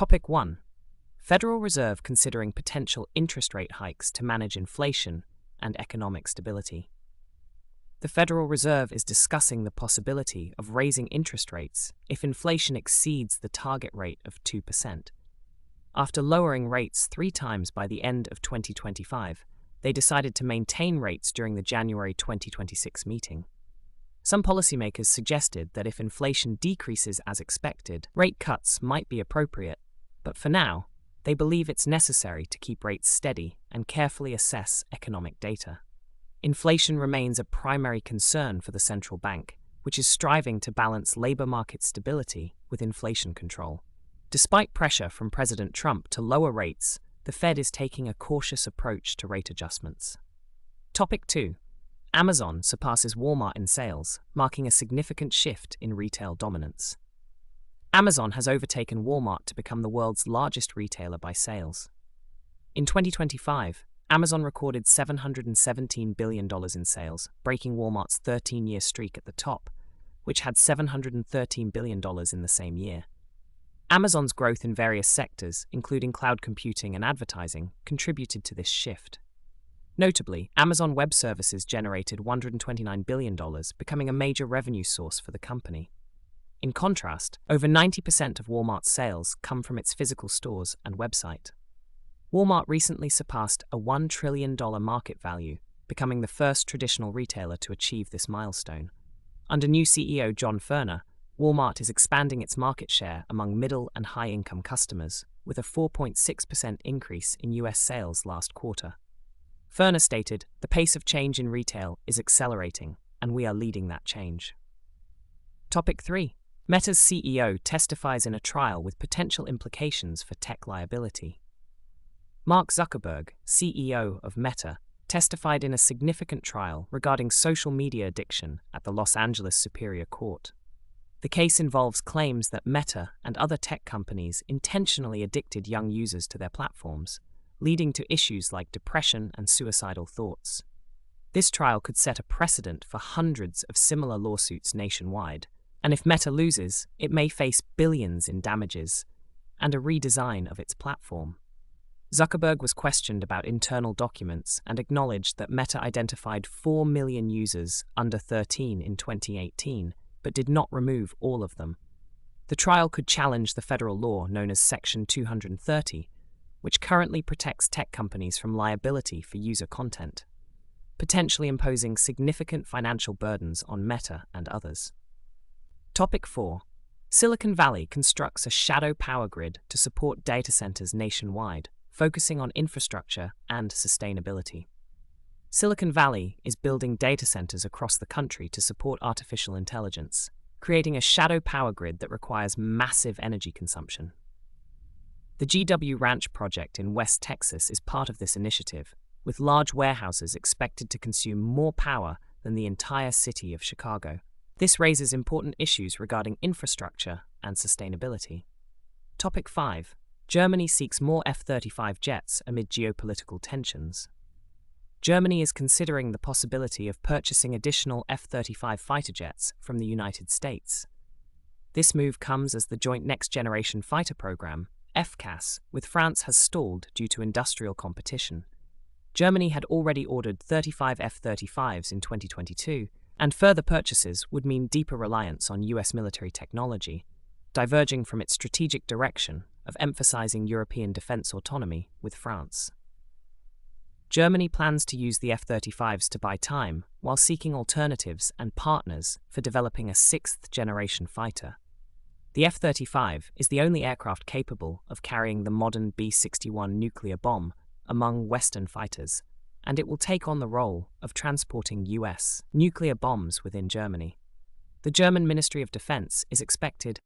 Topic 1. Federal Reserve considering potential interest rate hikes to manage inflation and economic stability. The Federal Reserve is discussing the possibility of raising interest rates if inflation exceeds the target rate of 2%. After lowering rates 3 times by the end of 2025, they decided to maintain rates during the January 2026 meeting. Some policymakers suggested that if inflation decreases as expected, rate cuts might be appropriate, but for now, they believe it's necessary to keep rates steady and carefully assess economic data. Inflation remains a primary concern for the central bank, which is striving to balance labor market stability with inflation control. Despite pressure from President Trump to lower rates, the Fed is taking a cautious approach to rate adjustments. Topic 2. Amazon surpasses Walmart in sales, marking a significant shift in retail dominance. Amazon has overtaken Walmart to become the world's largest retailer by sales. In 2025, Amazon recorded $717 billion in sales, breaking Walmart's 13-year streak at the top, which had $713 billion in the same year. Amazon's growth in various sectors, including cloud computing and advertising, contributed to this shift. Notably, Amazon Web Services generated $129 billion, becoming a major revenue source for the company. In contrast, over 90% of Walmart's sales come from its physical stores and website. Walmart recently surpassed a $1 trillion market value, becoming the first traditional retailer to achieve this milestone. Under new CEO John Furner, Walmart is expanding its market share among middle and high-income customers, with a 4.6% increase in U.S. sales last quarter. Furner stated, "The pace of change in retail is accelerating, and we are leading that change." Topic 3. Meta's CEO testifies in a trial with potential implications for tech liability. Mark Zuckerberg, CEO of Meta, testified in a significant trial regarding social media addiction at the Los Angeles Superior Court. The case involves claims that Meta and other tech companies intentionally addicted young users to their platforms, leading to issues like depression and suicidal thoughts. This trial could set a precedent for hundreds of similar lawsuits nationwide, and if Meta loses, it may face billions in damages and a redesign of its platform. Zuckerberg was questioned about internal documents and acknowledged that Meta identified 4 million users under 13 in 2018, but did not remove all of them. The trial could challenge the federal law known as Section 230, which currently protects tech companies from liability for user content, potentially imposing significant financial burdens on Meta and others. Topic 4. Silicon Valley constructs a shadow power grid to support data centers nationwide, focusing on infrastructure and sustainability. Silicon Valley is building data centers across the country to support artificial intelligence, creating a shadow power grid that requires massive energy consumption. The GW Ranch project in West Texas is part of this initiative, with large warehouses expected to consume more power than the entire city of Chicago. This raises important issues regarding infrastructure and sustainability. Topic 5. Germany seeks more F-35 jets amid geopolitical tensions. Germany is considering the possibility of purchasing additional F-35 fighter jets from the United States. This move comes as the Joint Next Generation Fighter Program, FCAS, with France has stalled due to industrial competition. Germany had already ordered 35 F-35s in 2022, and further purchases would mean deeper reliance on US military technology, diverging from its strategic direction of emphasizing European defense autonomy with France. Germany plans to use the F-35s to buy time while seeking alternatives and partners for developing a sixth-generation fighter. The F-35 is the only aircraft capable of carrying the modern B-61 nuclear bomb among Western fighters, and it will take on the role of transporting US nuclear bombs within Germany. The German Ministry of Defense is expected